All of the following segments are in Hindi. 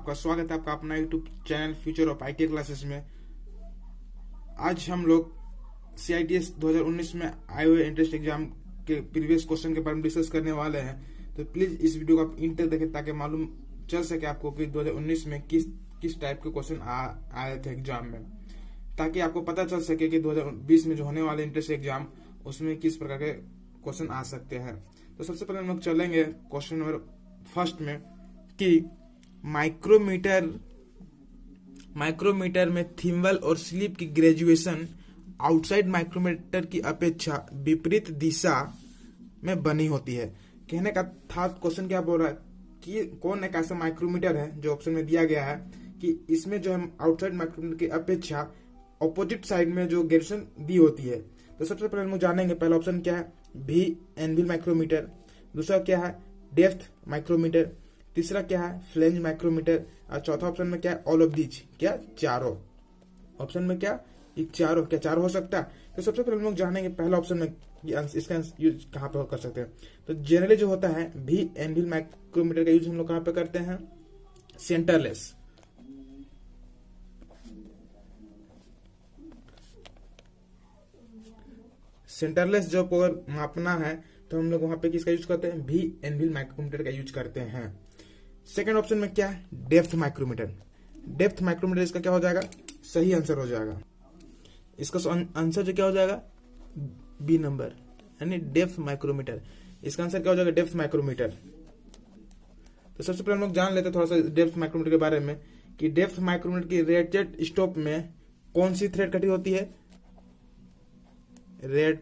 आपका स्वागत है आपका अपना YouTube channel future of IT classes में। आज हम लोग CITS 2019 में आए हुए इंट्रेंस एग्जाम के प्रीवियस क्वेश्चन के बारे में डिस्कस करने वाले हैं। तो प्लीज इस वीडियो को आप इंड तक देखें ताकि मालूम चल सके आपको कि 2019 में किस टाइप के क्वेश्चन आए थे एग्जाम में, ताकि आपको पता चल सके कि 2020 में जो होने वाले इंट्रेंस एग्जाम उसमें किस प्रकार के क्वेश्चन आ सकते हैं। तो सबसे पहले हम लोग चलेंगे क्वेश्चन नंबर फर्स्ट में कि माइक्रोमीटर में थिम्बल और स्लिप की ग्रेजुएशन आउटसाइड माइक्रोमीटर की अपेक्षा विपरीत दिशा में बनी होती है। कहने का था क्वेश्चन क्या बोल रहा है कि कौन एक ऐसा माइक्रोमीटर है जो ऑप्शन में दिया गया है कि इसमें जो है आउटसाइड माइक्रोमीटर की अपेक्षा ऑपोजिट साइड में जो ग्रेजुएशन दी होती है। तो सबसे पहले हम लोग जानेंगे पहला ऑप्शन क्या है, भी एनविल माइक्रोमीटर, दूसरा क्या है डेप्थ माइक्रोमीटर, तीसरा क्या है फ्लेंज माइक्रोमीटर और चौथा ऑप्शन में क्या है ऑल ऑफ दीज। क्या चारों ऑप्शन में क्या चारों हो सकता है। तो सबसे पहले हम लोग जानेंगे पहला ऑप्शन में इसका यूज कहाँ पे कर सकते हैं। तो जनरली जो होता है भी एनविल माइक्रोमीटर का यूज हम लोग कहाँ पे करते हैं, सेंटरलेस जो पावर मापना है तो हम लोग वहां पे किसका यूज करते हैं, भी एनविल माइक्रोमीटर का यूज करते हैं। सेकंड ऑप्शन में क्या है डेप्थ माइक्रोमीटर इसका क्या हो जाएगा, सही आंसर हो जाएगा। इसका आंसर जो क्या हो जाएगा बी नंबर यानी डेप्थ माइक्रोमीटर। इसका आंसर क्या हो जाएगा डेप्थ माइक्रोमीटर। तो सबसे पहले हम लोग जान लेते हैं थोड़ा सा डेप्थ माइक्रोमीटर के बारे में कि डेप्थ माइक्रोमीटर की रेटेड स्टॉप में कौन सी थ्रेड कटी होती है, रेड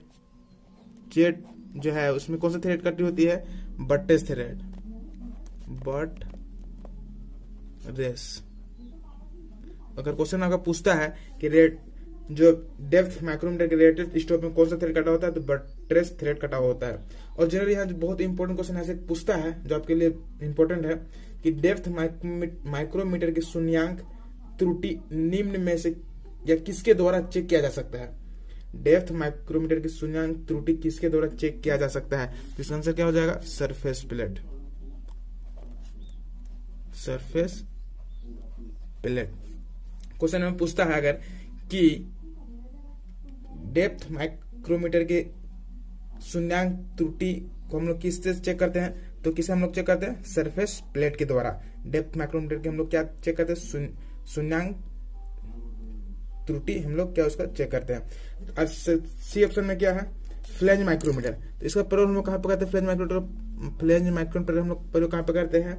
जेट जो है उसमें कौन सी थ्रेड कटी होती है, बट्रेस थ्रेड, अगर क्वेश्चन आपका पूछता है कि रेट जो डेप्थ माइक्रोमीटर के रेटेड स्टॉप में कौन सा थ्रेड कटा होता है तो बट्रेस थ्रेड कटा होता है। और जनरली यहाँ बहुत इंपॉर्टेंट क्वेश्चन ऐसे पूछता है जो आपके लिए इंपॉर्टेंट है कि डेप्थ माइक्रोमीटर की शून्यांक त्रुटि निम्न में से या किसके द्वारा चेक किया जा सकता है। डेप्थ माइक्रोमीटर की शून्यांक त्रुटि किसके द्वारा चेक किया जा सकता है। तो इसका आंसर क्या हो जाएगा सरफेस प्लेट। क्वेश्चन में पूछता है अगर कि डेप्थ माइक्रोमीटर के शून्यांक त्रुटि को हम लोग किससे चेक करते हैं, तो किसे हम लोग चेक करते हैं सरफेस प्लेट के द्वारा। डेप्थ माइक्रोमीटर के हम लोग क्या चेक करते हैं, शून्यांक त्रुटि हम लोग क्या उसका चेक करते हैं। सी ऑप्शन में क्या है फ्लेंज माइक्रोमीटर। तो इसका प्रयोग हम लोग कहाँ पे करते हैं, फ्लेंज माइक्रोमीटर हम लोग प्रयोग कहाँ पे करते हैं।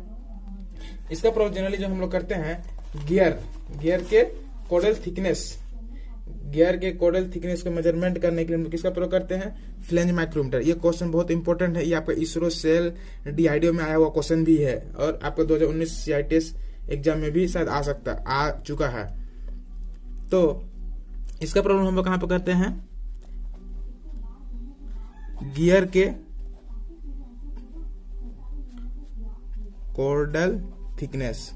इसका प्रयोग जनरली जो हम लोग करते हैं गियर के कोडल थिकनेस को मेजरमेंट करने के लिए हम लोग किसका प्रयोग करते हैं, फ्लेंज माइक्रोमीटर। ये क्वेश्चन बहुत इंपॉर्टेंट है, ये आपका इसरो सेल DRDO में आया हुआ क्वेश्चन भी है और आपका 2019 CITS एग्जाम में भी शायद आ चुका है। तो इसका प्रॉब्लम हम लोग कहां पे करते हैं, गियर के कोडल थिकनेस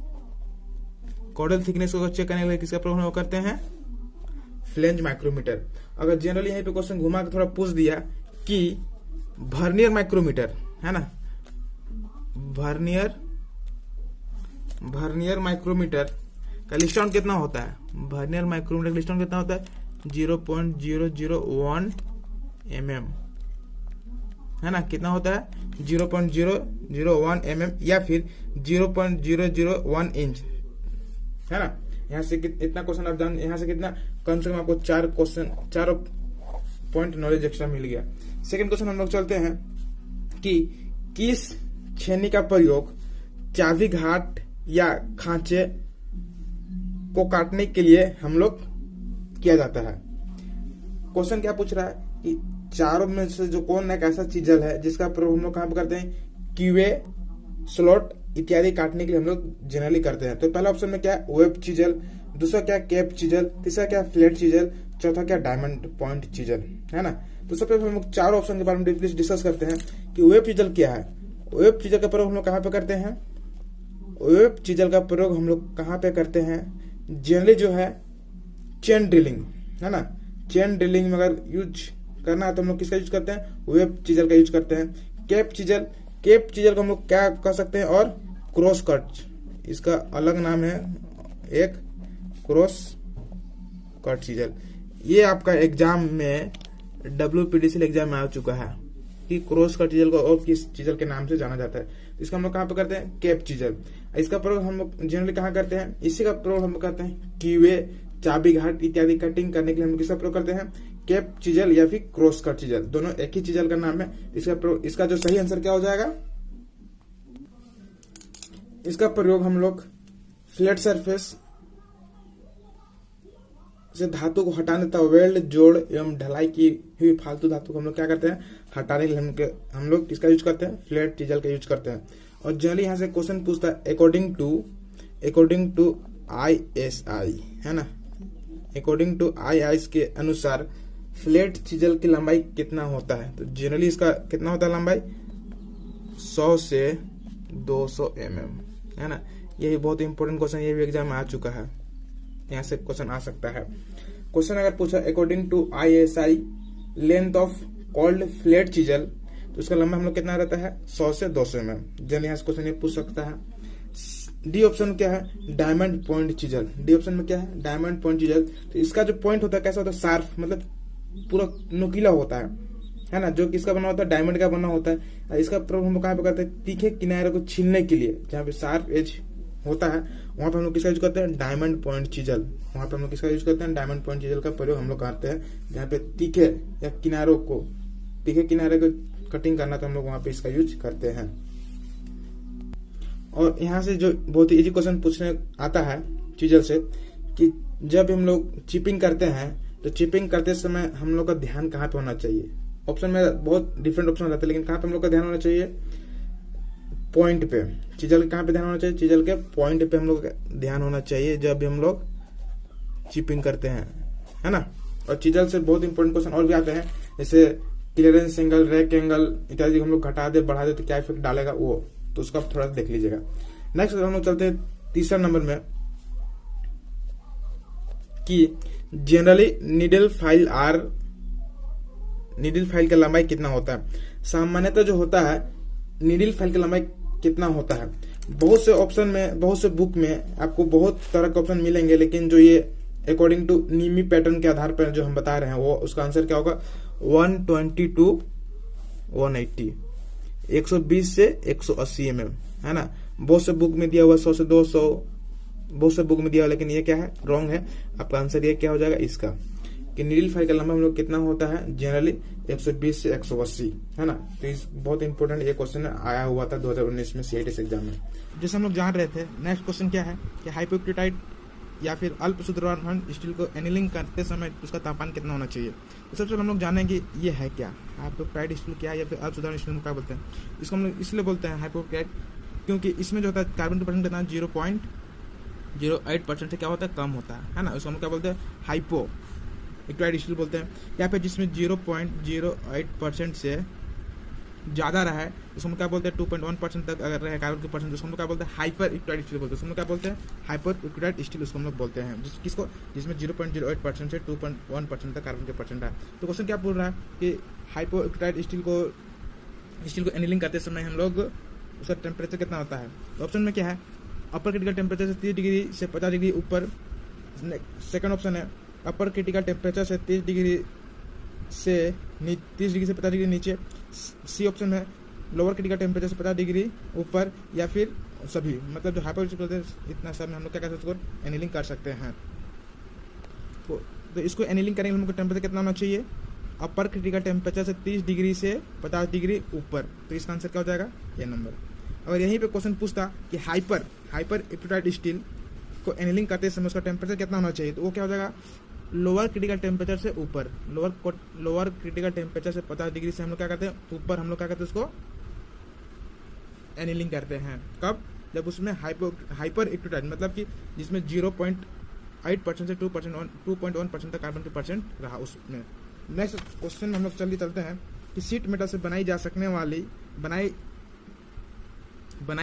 को चेक करने के लिए किसका प्रॉब्लम हम करते हैं, फ्लेंज माइक्रोमीटर। अगर जनरली यहीं पे क्वेश्चन घुमा के थोड़ा पूछ दिया कि वर्नियर माइक्रोमीटर है ना, वर्नियर माइक्रोमीटर का लिस्ट काउंट कितना होता है, वर्नियर माइक्रोमीटर का लिस्ट काउंट कितना होता है 0.001 mm है ना, कितना होता है 0.001 mm या फिर 0.001 इंच है ना। यहाँ से इतना क्वेश्चन आप जान, यहाँ से कितना कम से कम आपको 4 पॉइंट नॉलेज एक्स्ट्रा मिल गया। सेकंड क्वेश्चन हम लोग चलते हैं कि किस छेनी का प्रयोग चाबी घाट या खांचे को काटने के लिए हम लोग किया जाता है। क्वेश्चन क्या पूछ रहा है कि चारों में से जो कौन एक ऐसा चीजल है जिसका प्रयोग हम लोग कहां पे करते हैं, क्यूए स्लॉट इत्यादि काटने के लिए हम लोग जनरली करते हैं। तो पहला ऑप्शन में क्या है वेब चीजल, दूसरा क्या केप चीजल, तीसरा क्या फ्लैट चीजल, चौथा क्या डायमंड पॉइंट चीजल है ना। तो सबसे पहले हम लोग चारों ऑप्शन के बारे में डिस्कस करते हैं कि वेब चीजल क्या है। वेब चीजल का प्रयोग हम लोग कहां पे करते हैं, वेब चीजल का प्रयोग हम लोग कहां पे करते हैं, जनरली जो है चेन ड्रिलिंग है ना, चेन ड्रिलिंग में अगर यूज करना है तो हम लोग किसका यूज करते हैं, वेब चीजल का यूज करते हैं। केप चीजल को हम लोग क्या कर सकते हैं और क्रॉस कट इसका अलग नाम है एक क्रॉस कट चीजल। ये आपका एग्जाम में WPDCL एग्जाम में आ चुका है कि क्रॉस कट चीजल को और किस चीजल के नाम से जाना जाता है। इसका हम लोग कहाँ पे करते हैं, कैप चीजल। इसका प्रयोग हम लोग जनरली कहाँ करते हैं, इसी का प्रयोग हम लोग करते हैं कीवे, चाबी घाट इत्यादि कटिंग करने के लिए हम लोग किसका प्रयोग करते हैं, कैप चीजल या फिर क्रॉस कट चीजल। दोनों एक ही चीजल का नाम है। इसका जो सही आंसर क्या हो जाएगा, इसका प्रयोग हम लोग फ्लैट सरफेस से धातु को हटाने तथा वेल्ड, जोड़ एवं ढलाई की हुई फालतू धातु को हम लोग क्या करते हैं, हटाने के लिए हम लोग किसका यूज करते हैं, फ्लैट चीजल का यूज करते हैं। और जनरली यहाँ से क्वेश्चन पूछता है अकॉर्डिंग टू ISI, है ना, अकॉर्डिंग टू ISI के अनुसार फ्लैट चीजल की लंबाई कितना होता है। तो जनरली इसका कितना होता है लंबाई, 100 से 200 mm, है ना। यही बहुत इंपॉर्टेंट क्वेश्चन, ये भी एग्जाम में आ चुका है, यहाँ से क्वेश्चन आ सकता है। क्वेश्चन अगर पूछा according to ISI length of cold flat chisel, तो उसका लंबा हम लोग कितना रहता है, 100 से 200 mm। जनरली यहाँ से क्वेश्चन ये पूछ सकता है। डी ऑप्शन क्या है, diamond point chisel. D option में क्या है, डायमंड पॉइंट चीजल। तो इसका जो पॉइंट होता है कैसा होता है, शार्प, मतलब पूरा नुकीला होता है ना, जो किसका बना होता है, डायमंड का बना होता है। इसका प्रयोग हम लोग कहाँ पे करते हैं, तीखे किनारे को छीलने के लिए, जहाँ पे शार्प एज होता है वहां पे हम लोग किसका यूज करते हैं, डायमंड पॉइंट चीजल। वहां पे हम लोग किसका यूज करते हैं, डायमंड पॉइंट चीजल का प्रयोग हम लोग करते हैं। जहाँ पे तीखे या किनारों को, तीखे किनारे को कटिंग करना, तो हम लोग वहां पे इसका यूज करते हैं। और यहाँ से जो बहुत ही इजी क्वेश्चन पूछने आता है चीजल से, कि जब हम लोग चिपिंग करते हैं तो चिपिंग करते समय हम लोग का ध्यान कहाँ पे होना चाहिए। ऑप्शन में बहुत डिफरेंट ऑप्शन रहते हैं, लेकिन कहाँ पे हम लोग का ध्यान होना चाहिए, पॉइंट पे। चीजल के कहाँ पे ध्यान होना चाहिए, चीजल के पॉइंट पे हम लोग ध्यान होना चाहिए जब भी हम लोग चिपिंग करते हैं, है ना। और चीजल से बहुत इंपॉर्टेंट क्वेश्चन और भी आते हैं, जैसे क्लियरेंस एंगल, रैक एंगल इत्यादि हम लोग घटा दे बढ़ा दे तो क्या इफेक्ट डालेगा वो, तो उसका थोड़ा सा देख लीजिएगा। नेक्स्ट हम लोग चलते हैं तीसरा नंबर में, कि जनरली नीडल फाइल का लंबाई कितना होता है। सामान्यतः जो होता है नीडल फाइल का लंबाई कितना होता है, बहुत से ऑप्शन में, बहुत से बुक में आपको बहुत तरह के ऑप्शन मिलेंगे, लेकिन जो ये अकॉर्डिंग टू नीमी पैटर्न के आधार पर जो हम बता रहे हैं, वो उसका आंसर क्या होगा, 120 to 180, 120 से 180 mm, है ना। बहुत से बुक में दिया हुआ 100 से 200, बहुत से बुक में दिया हुआ, लेकिन ये क्या है, रॉन्ग है। आपका आंसर ये क्या हो जाएगा इसका, कि नीडल फाइल का लंबा हम लोग कितना होता है, जनरली 120 से 180, है ना। तो इस बहुत इंपॉर्टेंट ये क्वेश्चन आया हुआ था 2019 में CIT एग्जाम में। जैसे हम लोग जान रहे थे, नेक्स्ट क्वेश्चन क्या है कि हाइपोक्रिटाइट या फिर अल्प शुद्रवान स्टील को एनीलिंग करते समय उसका तापमान कितना होना चाहिए। तो सबसे पहले हम लोग जानेंगे ये है क्या, हाइपोक्रिटाइट स्टील क्या है या फिर अल्प शुद्रवान स्टील में क्या बोलते हैं। इसको हम लोग इसलिए बोलते हैं हाइपोक्रिटाइट, क्योंकि इसमें जो होता है कार्बन का परसेंट कितना 0.08% से क्या होता है, कम होता है ना। उसको हम क्या बोलते हैं, हाइपो एक्टिवाइड स्टील बोलते हैं। या फिर जिसमें 0.08% से ज्यादा रहा है उसको हम क्या बोलते हैं, 2.1% तक अगर रहे कार्बन के परसेंट, उसको हम क्या बोलते हैं, हाइपर एक्टिवाइड स्टील बोलते हैं। उसको क्या बोलते हैं, हाइपर एक्टिवाइड स्टील उसको हम लोग बोलते हैं, किसको, जिसमें 0.08% से 2.1% तक कार्बन के परसेंट है। तो क्वेश्चन क्या बोल रहा है कि हाइपर एक्टिवाइड स्टील को एनीलिंग करते समय हम लोग उसका टेम्परेचर कितना होता है। तो ऑप्शन में क्या है, अपर क्रिटिकल टेम्परेचर से 30 डिग्री से 50 डिग्री ऊपर। सेकंड ऑप्शन है अपर क्रिटिकल टेम्परेचर से 30 डिग्री से 50 डिग्री नीचे। सी ऑप्शन है लोअर क्रिटिकल टेम्परेचर से 50 डिग्री ऊपर, या फिर सभी, मतलब जो हाइपर इतना सब में हम लोग क्या कर सकते हैं, एनीलिंग कर सकते हैं। तो इसको एनीलिंग करेंगे हमको टेम्परेचर कितना होना चाहिए, अपर क्रिटिकल टेम्परेचर से 30 डिग्री से 50 डिग्री ऊपर। तो इसका आंसर क्या हो जाएगा, ये नंबर। अगर यहीं पे क्वेश्चन पूछता कि हाइपर एक्टिवाइड स्टील को एनीलिंग करते समय उसका टेम्परेचर कितना होना चाहिए, तो वो क्या हो जाएगा, लोअर क्रिटिकल टेम्परेचर से ऊपर। लोअर क्रिटिकल टेम्परेचर से 50 डिग्री से हम लोग क्या करते हैं, ऊपर हम लोग क्या करते हैं, उसको एनीलिंग करते हैं। कब, जब उसमें हाइपर एक्टिवाइड, मतलब कि जिसमें 0.8% से 2.1% तक कार्बन के परसेंट रहा उसमें। नेक्स्ट क्वेश्चन हम लोग चलते हैं कि शीट मेटल से बनाई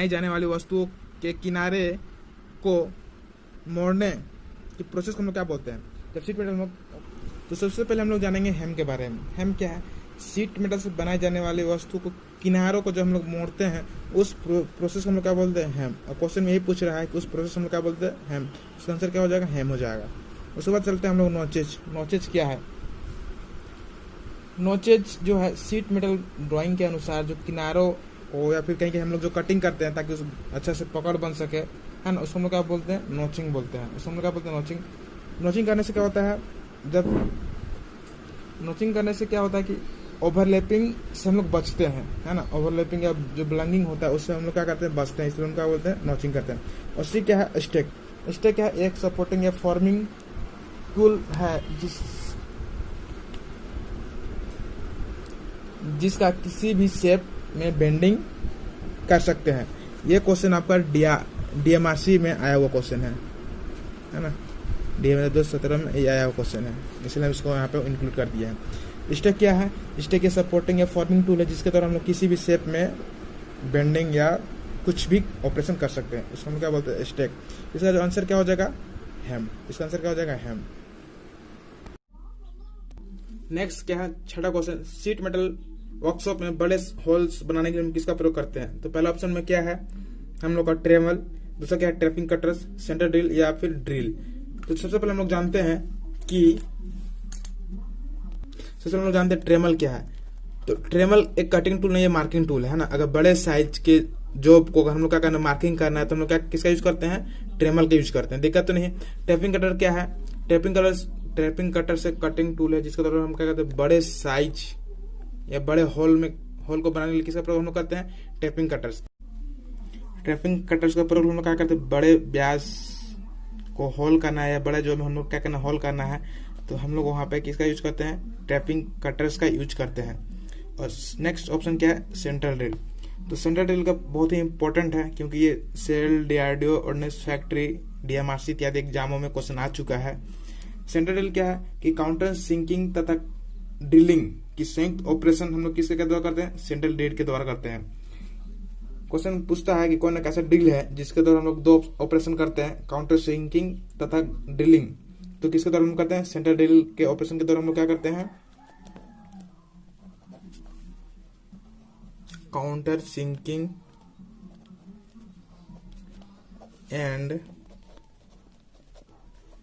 जाने वाली वस्तुओं के किनारे को मोड़ने की प्रोसेस को हम लोग क्या बोलते हैं। जब शीट मेटल हम, तो सबसे पहले हम लोग जानेंगे हेम के बारे में। हेम क्या है, शीट मेटल से बनाई जाने वाली वस्तु को किनारों को जो हम लोग मोड़ते हैं उस प्रोसेस को हम लोग क्या बोलते हैं, हैम। और क्वेश्चन में यही पूछ रहा है कि उस प्रोसेस हम लोग क्या बोलते हैं, हैम। इसका आंसर क्या हो जाएगा, हैम हो जाएगा। उसके बाद चलते हैं हम लोग नॉचेज। नॉचेज क्या है? नॉचेज जो है सीट मेटल ड्राइंग के अनुसार जो किनारों को या फिर कहीं हम लोग जो कटिंग करते हैं ताकि उस अच्छा से पकड़ बन सके, है ना, उसको हम लोग क्या बोलते हैं, नॉचिंग बोलते हैं। उसको हम लोग क्या बोलते हैं, नॉचिंग। नॉचिंग करने से क्या होता है, जब नॉचिंग करने से क्या होता है कि ओवरलैपिंग से हम लोग बचते हैं, है ना। ओवरलैपिंग या जो ब्लंगिंग होता है उससे हम लोग क्या करते हैं, बचते हैं, इसलिए हम क्या बोलते हैं, नॉचिंग करते हैं। और सी क्या है, स्टेक। स्टेक क्या है, एक सपोर्टिंग या फॉर्मिंग टूल है जिसका किसी भी शेप में बेंडिंग कर सकते हैं। ये क्वेश्चन आपका DMRC में आया हुआ क्वेश्चन है ना। DMRC 2017 में ये आया हुआ क्वेश्चन है, इसलिए हम इसको यहाँ पे इंक्लूड कर दिया है। स्टेक क्या है, स्टेक ये सपोर्टिंग या फॉर्मिंग टूल है जिसके द्वारा हम लोग किसी भी शेप में बेंडिंग या कुछ भी ऑपरेशन कर सकते हैं। इसको हम क्या बोलते हैं, स्टेक। इसका जो आंसर क्या हो जाएगा, हैम। इसका आंसर क्या हो जाएगा, हैम। नेक्स्ट क्या है, छठा क्वेश्चन, सीट मेटल वर्कशॉप में बड़े होल्स बनाने के लिए हम किसका प्रयोग करते हैं? तो पहला ऑप्शन में क्या है हम लोग का, ट्रेमल। दूसरा क्या है, ट्रैपिंग कटर्स, सेंटर ड्रिल या फिर ड्रिल। तो सबसे पहले हम लोग जानते हैं ट्रेमल क्या है। तो ट्रेमल एक कटिंग टूल नहीं है, मार्किंग टूल है ना। अगर बड़े साइज के जॉब को हम लोग क्या करना, मार्किंग करना है तो हम लोग क्या किसका यूज करते हैं, ट्रेमल का यूज करते हैं। दिक्कत तो नहीं। ट्रैपिंग कटर क्या है, ट्रैपिंग कटर से कटिंग टूल है जिसके द्वारा हम क्या करते हैं, बड़े साइज या बड़े होल को बनाने के लिए किसका प्रयोग हम लोग करते हैं, ट्रैपिंग कटर्स। ट्रैपिंग कटर्स का प्रयोग हम लोग क्या करते हैं, बड़े व्यास को होल करना है या बड़े जो हम लोग क्या करना, होल करना है, तो हम लोग वहां पे किसका यूज करते हैं, ट्रैपिंग कटर्स का यूज करते हैं। और नेक्स्ट ऑप्शन क्या है, सेंट्रल ड्रिल। तो सेंट्रल ड्रिल का बहुत ही इंपॉर्टेंट है क्योंकि ये SAIL, DRDO, ordnance factory, DMRC इत्यादि एग्जामों में क्वेश्चन आ चुका है। सेंट्रल ड्रिल क्या है कि काउंटर सिंकिंग तथा ड्रिलिंग की संयुक्त ऑपरेशन हम लोग किसके द्वारा करते हैं, सेंट्रल ड्रिल के द्वारा करते हैं। क्वेश्चन पूछता है कि कौन एक ऐसा ड्रिल है जिसके द्वारा हम लोग दो ऑपरेशन करते हैं, काउंटर सिंकिंग तथा ड्रिलिंग। तो किसके द्वारा हम करते हैं, सेंट्रल ड्रिल के ऑपरेशन के द्वारा हम लोग क्या करते हैं, counter sinking and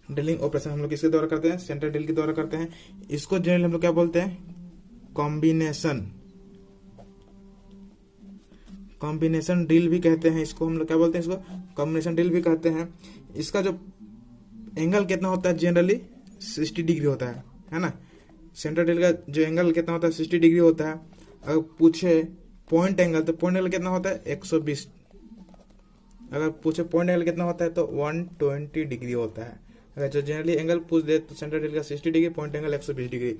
drilling operation हम लोग किसके द्वारा करते हैं, सेंट्रल ड्रिल के द्वारा करते हैं। इसको जनरली हम लोग क्या बोलते हैं, कॉम्बिनेशन ड्रिल भी कहते हैं। इसको हम लोग क्या बोलते हैं, इसको कॉम्बिनेशन ड्रिल भी कहते हैं। इसका जो एंगल कितना होता है, जनरली 60 डिग्री होता है ना। सेंट्रल ड्रिल का जो एंगल कितना होता है, 60 डिग्री होता है। अगर पूछे पॉइंट एंगल, तो पॉइंट एंगल कितना होता है, 120। अगर पूछे पॉइंट एंगल कितना होता है तो 120 डिग्री होता है। अगर जो जनरली एंगल पूछ दे तो सेंट्रल ड्रिल का 60 डिग्री, पॉइंट एंगल 120 डिग्री।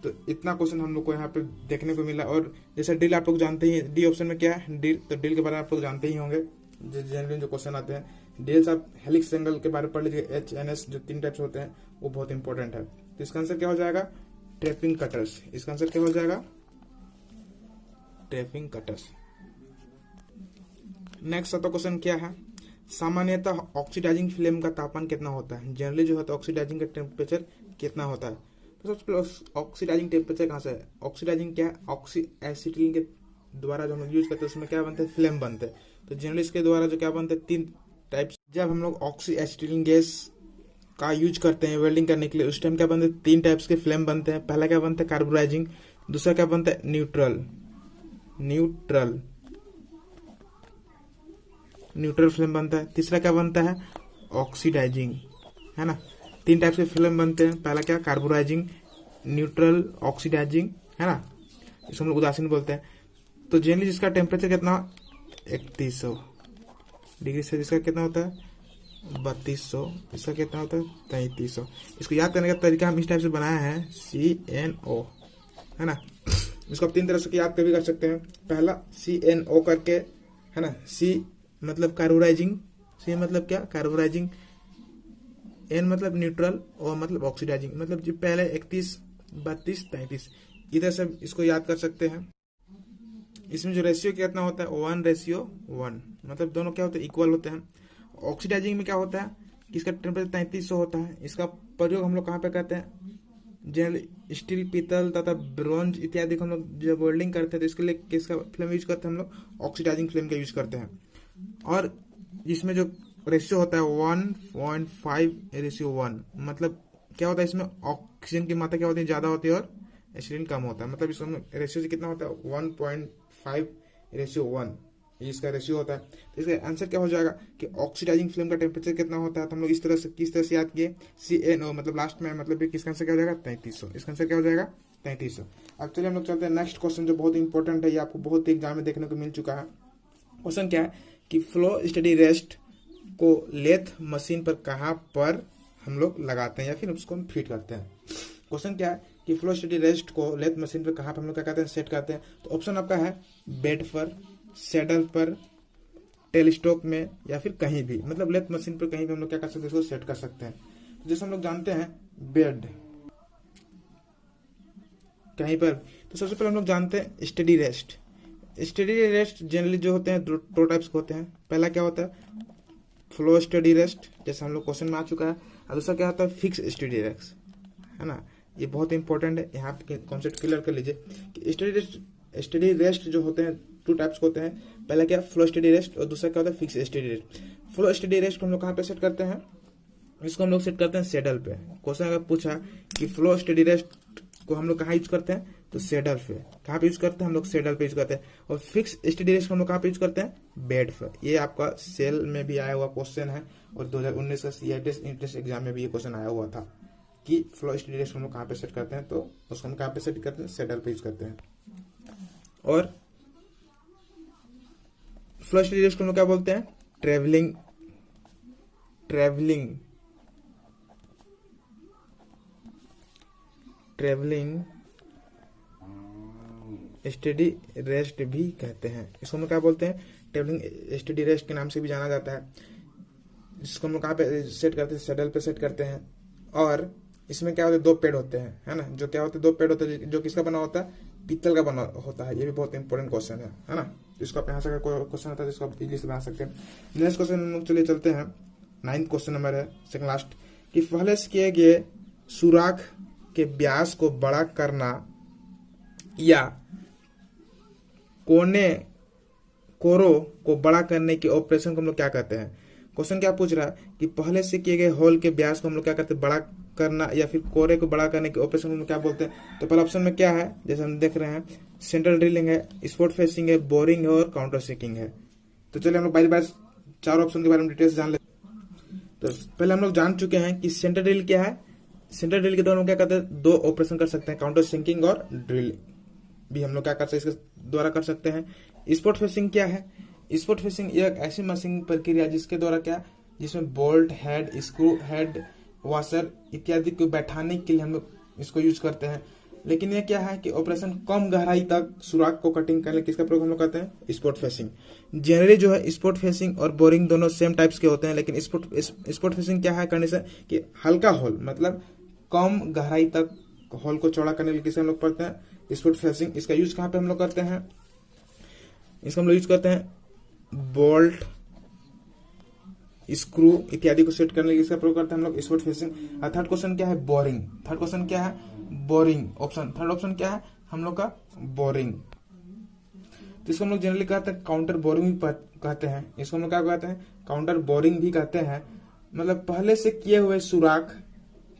तो इतना क्वेश्चन हम लोग को यहाँ पे देखने को मिला। और जैसे ड्रिल आप लोग जानते ही, डी ऑप्शन में क्या है, ड्रिल। तो ड्रिल के बारे में आप लोग जानते ही होंगे, जनरली जो क्वेश्चन आते हैं। ड्रिल्स आप हेलिक्स एंगल के बारे में पढ़ लीजिए, HNS जो 3 टाइप्स होते हैं वो बहुत इंपॉर्टेंट है। तो इसका आंसर क्या हो जाएगा, ट्रैपिंग कटर्स। इसका आंसर क्या हो जाएगा, ट्रैपिंग कटर्स। नेक्स्ट क्वेश्चन क्या है, सामान्यतः ऑक्सीडाइजिंग फिल्म का तापमान कितना होता है। जनरली जो होता है ऑक्सीडाइजिंग का टेम्परेचर कितना होता है। तो सबसे पहले ऑक्सीडाइजिंग टेम्परेचर कहाँ से है, ऑक्सीडाइजिंग क्या है, ऑक्सी एसिटिलीन के द्वारा जो हम यूज करते हैं उसमें क्या बनते हैं, फिल्म बनते हैं। तो जनरली इसके द्वारा जो क्या बनते हैं, 3 टाइप्स। जब हम लोग ऑक्सी एसिटिलीन गैस का यूज करते हैं वेल्डिंग करने के लिए, उस टाइम क्या बनते हैं, 3 टाइप्स के फ्लेम बनते हैं। पहला क्या बनता है, कार्बोराइजिंग। दूसरा क्या बनता है, न्यूट्रल फ्लेम बनता है। तीसरा क्या बनता है, ऑक्सीडाइजिंग, है ना। 3 टाइप्स के फ्लेम बनते हैं। पहला क्या, कार्बोराइजिंग, न्यूट्रल, ऑक्सीडाइजिंग, है ना। इसको हम लोग उदासीन बोलते हैं। तो जनरली जिसका टेम्परेचर कितना, 3100 डिग्री से, जिसका कितना होता है 3200, इसका कितना होता है 3300। इसको याद करने का तरीका हम इस टाइप से बनाया है, CNO, है ना। इसको आप 3 तरह से याद भी कर सकते हैं। पहला CNO करके, है ना। C मतलब कार्बोराइजिंग, C मतलब क्या, कार्बोराइजिंग, N मतलब न्यूट्रल, और मतलब ऑक्सीडाइजिंग। मतलब जो पहले 31, 32, 33, इधर से इसको याद कर सकते हैं। इसमें जो रेशियो कितना होता है, 1:1, मतलब दोनों क्या होते हैं, इक्वल होते हैं। ऑक्सीडाइजिंग में क्या होता है कि इसका टेम्परेचर 3300 होता है। इसका प्रयोग हम लोग कहाँ पे करते हैं, जनरली स्टील, पीतल तथा ब्रॉन्ज इत्यादि को हम लोग जब वेल्डिंग करते हैं तो इसके लिए किसका फ्लेम यूज करते हैं हम लोग? ऑक्सीडाइजिंग फ्लेम का यूज करते हैं। और इसमें जो रेशियो होता है 1.5:1, मतलब क्या होता है इसमें ऑक्सीजन की मात्रा क्या होती है? ज्यादा होती है और एसिडिन कम होता है। मतलब इसमें रेशियो कितना होता है? 1.5:1 इसका रेशियो होता है। तो इसका आंसर क्या हो जाएगा कि ऑक्सीडाइजिंग फ्लेम का टेम्परेचर कितना होता है? तो हम लोग इस तरह से किस तरह से याद किए? CaO, मतलब लास्ट में, मतलब किसका आंसर क्या हो जाएगा? 3300। इसका आंसर क्या हो जाएगा? 3300। अब चलिए हम लोग चलते हैं नेक्स्ट क्वेश्चन, जो बहुत इंपॉर्टेंट है, ये आपको बहुत एग्जाम में देखने को मिल चुका है। क्वेश्चन क्या है कि फ्लो स्टडी रेस्ट को लेथ मशीन पर कहाँ पर हम लोग लगाते हैं या फिर उसको हम फिट करते हैं? क्वेश्चन क्या है कि फ्लो स्टडी रेस्ट को लेथ मशीन पर कहाँ पर हम लोग क्या कहते हैं? सेट करते हैं। तो ऑप्शन आपका है बेड पर, सैडल पर, टेलीस्टोक में या फिर कहीं भी, मतलब लेथ मशीन पर कहीं भी हम लोग क्या कर सकते हैं? इसको सेट कर सकते हैं। तो जैसे हम लोग जानते हैं बेड कहीं पर, तो सबसे पहले हम लोग जानते हैं study rest. Study rest generally जो होते हैं दो टाइप्स के होते हैं। पहला क्या होता है? फ्लो स्टडी रेस्ट, जैसे हम लोग क्वेश्चन में आ चुका है। और दूसरा क्या होता है? फिक्स स्टडी रेस्ट, है ना। ये बहुत इंपॉर्टेंट है, यहाँ पे कॉन्सेप्ट क्लियर कर लीजिए कि स्टडी रेस्ट जो होते हैं टू टाइप्स के होते हैं। पहला क्या? फ्लो स्टडी रेस्ट, और दूसरा क्या होता है? Fix study rest. Flow study rest को हम लोग कहाँ पे सेट करते हैं? इसको हम लोग सेट करते हैं सैडल पे। क्वेश्चन अगर पूछा कि फ्लो स्टडी रेस्ट को हम लोग कहाँ यूज करते हैं? तो सैडल पे। कहाँ पे यूज करते हैं? हम लोग सैडल पे यूज करते हैं। और फिक्स स्टडी रेस्ट को हम लोग कहाँ पे यूज करते हैं? बेड पे। ये आपका सेल में भी आया हुआ क्वेश्चन है, और 2019 का CIT एग्जाम में भी ये क्वेश्चन आया हुआ था कि फ्लो स्टडी रेस्ट हम लोग कहाँ पे सेट करते हैं? तो उसको हम कहाँ पे सेट करते हैं? सैडल पे यूज करते हैं। और फ्लो स्टडी रेस्ट को हम लोग क्या बोलते हैं? ट्रेवलिंग स्टडी रेस्ट भी कहते हैं। इसको हम लोग क्या बोलते हैं? ट्रेवलिंग स्टडी रेस्ट के नाम से भी जाना जाता है। जिसको हम लोग कहाँ पे सेट करते हैं? सैडल पे सेट करते हैं। और इसमें क्या होता है? 2 पेड़ होते हैं, है ना। जो क्या होते हैं? 2 पेड़ होते हैं, जो किसका बना होता है? पीतल का बना होता है। ये भी बहुत इंपॉर्टेंट क्वेश्चन है ना। इसको आप यहाँ से कोई क्वेश्चन होता है जिसको आप इजीली से बना सकते हैं। नेक्स्ट क्वेश्चन हम लोग चलिए चलते हैं, 9th क्वेश्चन नंबर है, सेकंड लास्ट, कि पहले से किए गए सुराख के व्यास को बड़ा करना या कोरों को बड़ा करने के ऑपरेशन को हम लोग क्या कहते हैं? क्वेश्चन क्या पूछ रहा है कि पहले से किए गए होल के व्यास को हम लोग क्या करते हैं? बड़ा करना, या फिर कोरे को बड़ा करने के ऑपरेशन को हम लोग क्या बोलते हैं? तो पहले ऑप्शन में क्या है? जैसे हम देख रहे हैं, सेंट्रल ड्रिलिंग है, स्पॉट फेसिंग है, बोरिंग है और काउंटर सिंकिंग है। तो चलिए हम लोग बारी बारी 4 ऑप्शन के बारे में डिटेल्स जान लेते हैं। तो पहले हम लोग जान चुके हैं कि सेंट्रल ड्रिल क्या है। सेंट्रल ड्रिल के द्वारा हम क्या करते हैं? 2 ऑपरेशन कर सकते हैं, काउंटर सिंकिंग और ड्रिल भी हम लोग क्या कर सकते हैं? इसके द्वारा कर सकते हैं। स्पॉट फेसिंग क्या है? स्पॉट फेसिंग एक ऐसी मशीन प्रक्रिया जिसके द्वारा क्या, जिसमें bolt head, screw head, washer इत्यादि को बैठाने के लिए हम लोग इसको यूज करते हैं। लेकिन ये क्या है कि ऑपरेशन कम गहराई तक सुराख को कटिंग करने किसका प्रयोग हम लोग करते हैं? Spot facing. जनरली जो है स्पॉट फेसिंग और बोरिंग दोनों सेम टाइप्स के होते हैं, लेकिन स्पॉट फेसिंग क्या है कंडीशन कि हल्का होल, मतलब कम गहराई तक होल को चौड़ा करने के लिए किसे हम लोग करते हैं? Spot facing. इसका यूज कहाँ पे हम लोग करते हैं? इसका हम लोग यूज करते हैं बोल्ट, स्क्रू इत्यादि को सेट करने के लिए इसका प्रयोग करते हैं हम लोग स्पॉट फेसिंग। थर्ड क्वेश्चन क्या है? बोरिंग। थर्ड क्वेश्चन क्या है? बोरिंग। थर्ड ऑप्शन क्या है हम लोग का? बोरिंग। तो इसको हम लोग जनरली कहते हैं काउंटर बोरिंग भी कहते हैं। इसको हम लोग क्या कहते हैं? काउंटर बोरिंग भी कहते हैं। मतलब पहले से किए हुए सुराख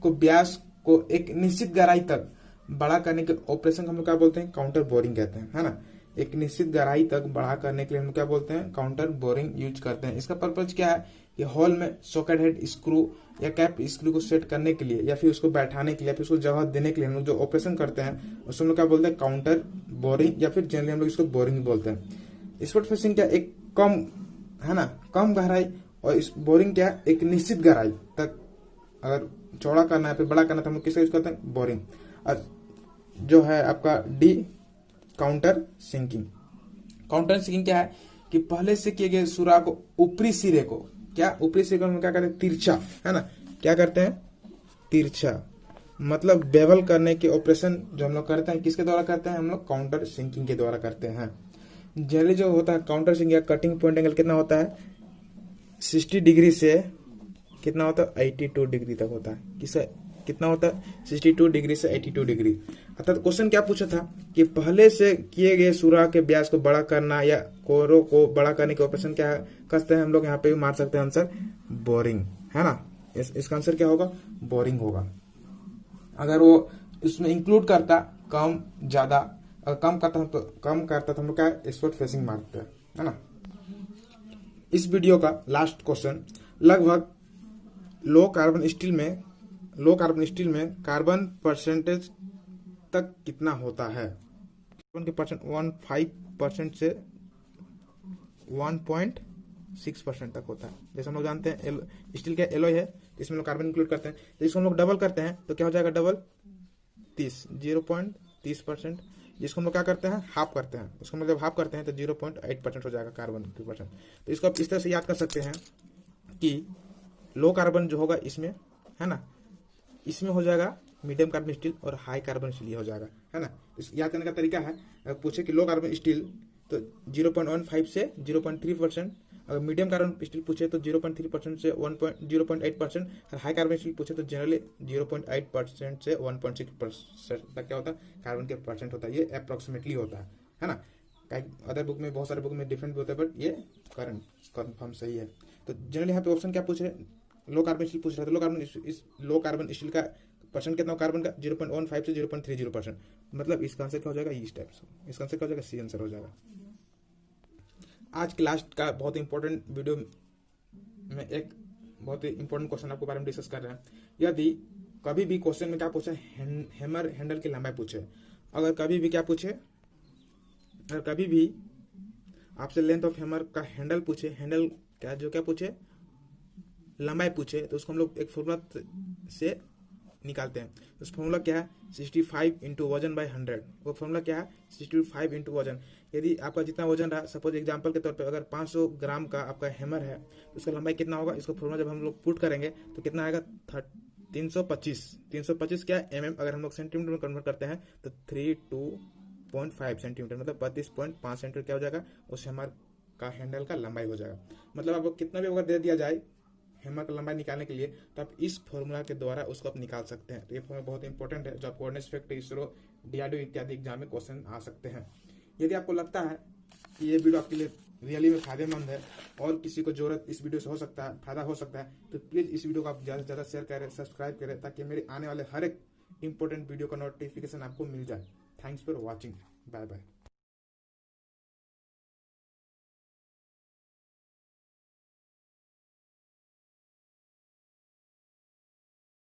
को व्यास को एक निश्चित गहराई तक बड़ा करने के ऑपरेशन हम लोग क्या बोलते हैं? काउंटर बोरिंग कहते हैं, है ना। एक निश्चित गहराई तक बड़ा करने के लिए हम क्या बोलते हैं? काउंटर बोरिंग यूज करते हैं। इसका पर्पज क्या है कि हॉल में सॉकेट हेड स्क्रू या कैप स्क्रू को सेट करने के लिए, या फिर उसको बैठाने के लिए, या फिर उसको जगह देने के लिए हम लोग जो ऑपरेशन करते हैं उसको हम लोग क्या बोलते हैं? काउंटर बोरिंग, या फिर जनरली हम लोग इसको बोरिंग बोलते हैं। स्पॉट फेसिंग क्या? एक कम, है ना, कम गहराई, और बोरिंग क्या? एक निश्चित गहराई तक अगर चौड़ा करना है फिर बड़ा करना है तो हम लोग किसका यूज करते हैं? बोरिंग। और जो है आपका D, counter sinking. Counter sinking क्या है कि पहले से किए गए सुराख को ऊपरी सिरे को, क्या ऊपरी सिरे को हम क्या करते हैं? तिरछा, है ना। क्या करते हैं? तिरछा, मतलब बेवल करने के ऑपरेशन जो हम लोग करते हैं किसके द्वारा करते हैं? हम लोग काउंटर सिंकिंग के द्वारा करते हैं। जनरली जो होता है काउंटर सिंकिंग या कटिंग पॉइंट एंगल कितना होता है? 60 डिग्री से कितना होता है? 82 डिग्री तक होता है। किससे? कितना होता है 62 डिग्री से 82 डिग्री। अर्थात क्वेश्चन क्या पूछा था कि पहले से किए गए सुराख के व्यास को बड़ा करना या कोरों को बड़ा करने के ऑपरेशन क्या करते हैं हम लोग, यहाँ पे भी मार सकते हैं आंसर बोरिंग, है ना। इसका आंसर क्या होगा, बोरिंग होगा। अगर वो इसमें इंक्लूड करता कम ज्यादा, अगर कम करता तो हम लोग क्या एक्सपोर्ट फेसिंग मारते हैं, है ना। इस वीडियो का लास्ट क्वेश्चन, लगभग लो कार्बन स्टील में कार्बन परसेंटेज तक कितना होता है। कार्बन के परसेंट 15% से 1.6% तक होता है। जैसे हम लोग जानते हैं स्टील का एलॉय है, इसमें लोग कार्बन इंक्लूड करते हैं, तो इसको हम लोग डबल करते हैं तो क्या हो जाएगा, डबल 0.30%। जिसको हम लोग क्या करते हैं, हाफ करते हैं, इसको हम लोग जब हाफ करते हैं तो 0.8% हो जाएगा कार्बन की परसेंट। तो इसको आप इस तरह से याद कर सकते हैं कि लो कार्बन जो होगा इसमें, है ना, इसमें हो जाएगा मीडियम कार्बन स्टील और हाई कार्बन स्टील ये हो जाएगा, है ना। इस याद करने का तरीका है, अगर पूछे कि लो कार्बन स्टील तो 0.15 से 0.3%, अगर मीडियम कार्बन स्टील पूछे तो 0.3% से 0.8%, और हाई कार्बन स्टील पूछे तो जनरली 0.8% से 1.6% तक क्या होता है कार्बन के परसेंट होता है। ये अप्रोक्सीमेटली होता है ना। अदर बुक में बहुत सारे बुक में डिफरेंट भी होता है, बट ये करंट कन्फर्म सही है। तो जनरली यहाँ पे ऑप्शन क्या पूछ रहे, लो कार्बन स्टील पूछ रहा था। लो कार्बन स्टील का परसेंट कितना कार्बन का 0.15 से 0.30%, मतलब इसका आंसर क्या हो जाएगा, इस टाइप से। इसका आंसर क्या हो जाएगा, सी आंसर हो जाएगा। आज के लास्ट का बहुत इंपॉर्टेंट वीडियो में एक बहुत ही इंपॉर्टेंट क्वेश्चन आपके बारे में डिस्कस कर रहे हैं। यदि कभी भी क्वेश्चन में क्या पूछे, हैमर हैंडल की लंबाई पूछे, अगर कभी भी क्या पूछे, अगर कभी भी आपसे लेंथ ऑफ हैमर का हैंडल पूछे, हैंडल क्या पूछे, लंबाई पूछे, तो उसको हम लोग एक फॉर्मूला से निकालते हैं। उस फॉर्मूला क्या है, 65 इंटू वजन बाई 100। वो फॉर्मूला क्या है, 65 इंटू वजन। यदि आपका जितना वजन रहा, सपोज एग्जांपल के तौर पे अगर 500 ग्राम का आपका हैमर है तो उसका लंबाई कितना होगा, इसको फॉर्मूला जब हम लोग पुट करेंगे तो कितना आएगा, 325 क्या mm, अगर हम लोग सेंटीमीटर में कन्वर्ट करते हैं तो 32.5 सेंटीमीटर, मतलब 32.5 सेंटीमीटर क्या हो जाएगा, उस हैमर का हैंडल का लंबाई हो जाएगा। मतलब आपको कितना भी अगर दे दिया जाए हैमर का लंबाई निकालने के लिए, तो आप इस फॉर्मूला के द्वारा उसको आप निकाल सकते हैं। तो ये फॉर्मूला बहुत इंपॉर्टेंट है, जो आपको ऑर्डिनेंस फैक्टर, इसरो, डीआरडीओ इत्यादि एग्जाम में क्वेश्चन आ सकते हैं। यदि आपको लगता है कि ये वीडियो आपके लिए रियली में फायदेमंद है और किसी को जरूरत इस वीडियो से हो सकता है, फायदा हो सकता है, तो प्लीज इस वीडियो को आप ज़्यादा से ज़्यादा शेयर करें, सब्सक्राइब करें, ताकि मेरे आने वाले हर एक इंपॉर्टेंट वीडियो का नोटिफिकेशन आपको मिल जाए। Thanks for watching, bye bye.